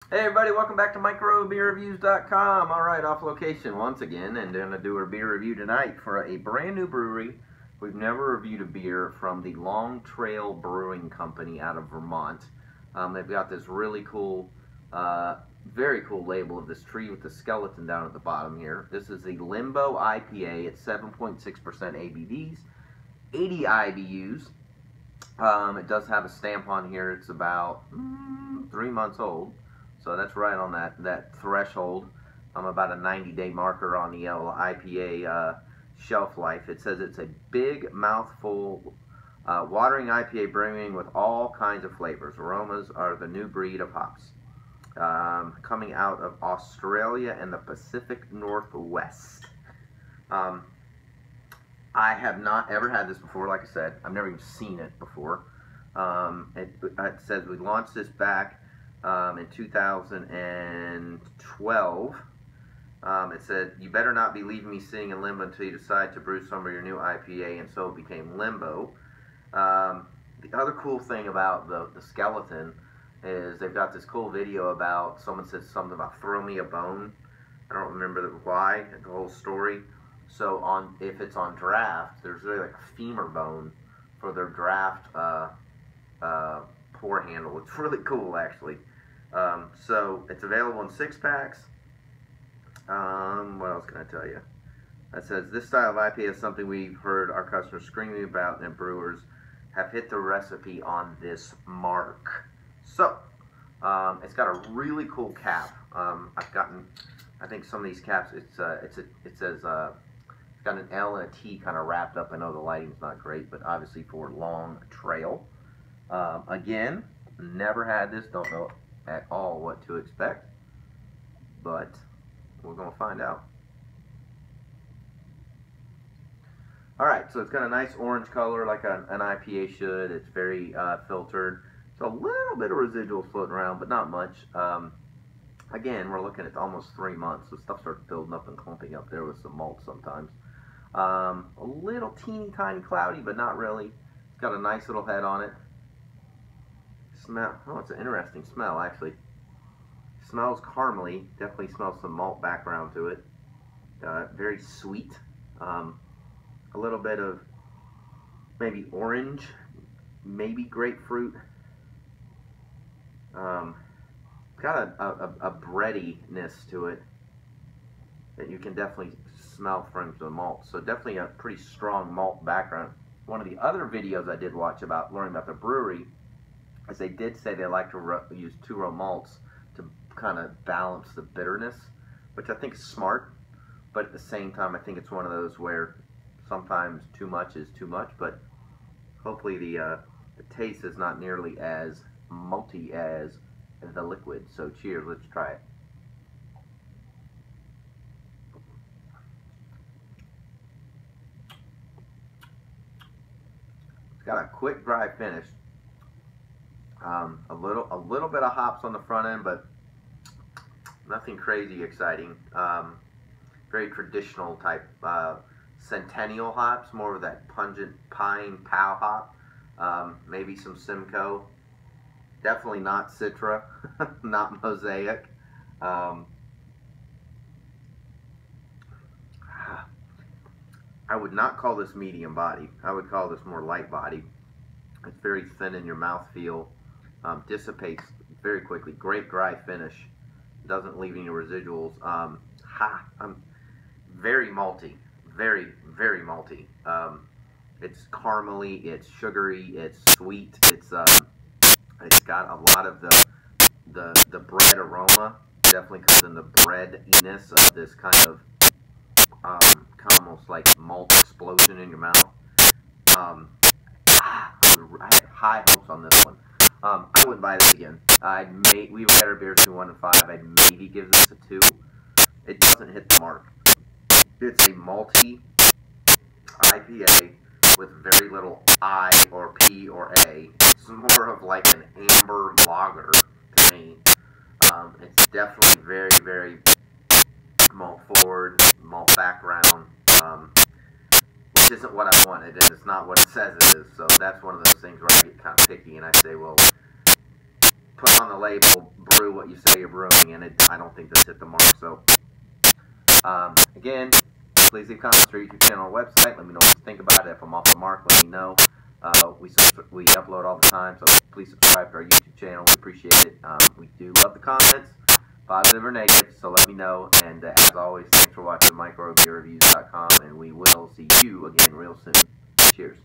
Hey everybody, welcome back to microbeerreviews.com. Alright, off location once again, and going to do a beer review tonight for a brand new brewery. We've never reviewed a beer from the Long Trail Brewing Company out of Vermont. They've got this really cool, very cool label of this tree with the skeleton down at the bottom here. This is the Limbo IPA. It's 7.6% ABVs, 80 IBUs. It does have a stamp on here. It's about 3 months old. So that's right on that threshold. About a 90-day marker on the IPA shelf life. It says it's a big mouthful, watering IPA brewing with all kinds of flavors. Aromas are the new breed of hops. Coming out of Australia and the Pacific Northwest. I have not ever had this before, like I said. I've never even seen it before. It says we launched this back in 2012. It said, you better not be leaving me sitting in limbo until you decide to brew some of your new IPA, and so it became Limbo. The other cool thing about the skeleton is they've got this cool video about, someone said something about throw me a bone. I don't remember why, the whole story. So if it's on draft, there's really like a femur bone for their draft pour handle. It's really cool, actually. So it's available in 6-packs. What else can I tell you? It says this style of IPA is something we've heard our customers screaming about, and brewers have hit the recipe on this mark. So it's got a really cool cap. I think some of these caps, it says it's got an L and a T kind of wrapped up. I know the lighting's not great, but obviously for Long Trail. Again, never had this, don't know at all what to expect, but we're going to find out. Alright, so it's got a nice orange color like an IPA should. It's very filtered. So a little bit of residuals floating around, but not much. Again, we're looking at almost 3 months, so stuff starts building up and clumping up there with some malt sometimes. A little teeny tiny cloudy, but not really. It's got a nice little head on it. Smell, oh, it's an interesting smell, actually. Smells caramely, definitely smells some malt background to it. Very sweet. A little bit of maybe orange, maybe grapefruit. Got a breadiness to it that you can definitely smell from the malt. So definitely a pretty strong malt background. One of the other videos I did watch about learning about the brewery is they did say they like to use 2-row malts to kind of balance the bitterness, which I think is smart, but at the same time I think it's one of those where sometimes too much is too much, but hopefully the taste is not nearly as malty as the liquid. So cheers, let's try it. It's got a quick dry finish. A little bit of hops on the front end, but nothing crazy exciting. Very traditional type Centennial hops, more of that pungent pine pow hop. Maybe some Simcoe. Definitely not Citra, not Mosaic. I would not call this medium body. I would call this more light body. It's very thin in your mouthfeel. Dissipates very quickly. Great dry finish. Doesn't leave any residuals. Very malty. Very, very malty. It's caramely. It's sugary. It's sweet. It's got a lot of the bread aroma. Definitely comes in the breadiness of this kind of almost like malt explosion in your mouth. I had high hopes on this one. I wouldn't buy this again. We've had our beers between 1 and 5. I'd maybe give this a 2. It doesn't hit the mark. It's a malty IPA with very little I or P or A. It's more of like an amber lager to me. It's definitely very, very malt forward, malt background, which isn't what I wanted, and it's not what it says it is. So that's one of those things where I get kind of picky and I say, well, put on the label, brew what you say you're brewing, and I don't think this hit the mark. So, again, please leave comments to our YouTube channel and website. Let me know what you think about it. If I'm off the mark, let me know. We upload all the time, so please subscribe to our YouTube channel. We appreciate it. We do love the comments, positive or negative, so let me know. And as always, thanks for watching microbeerreviews.com, and we will see you again real soon. Cheers.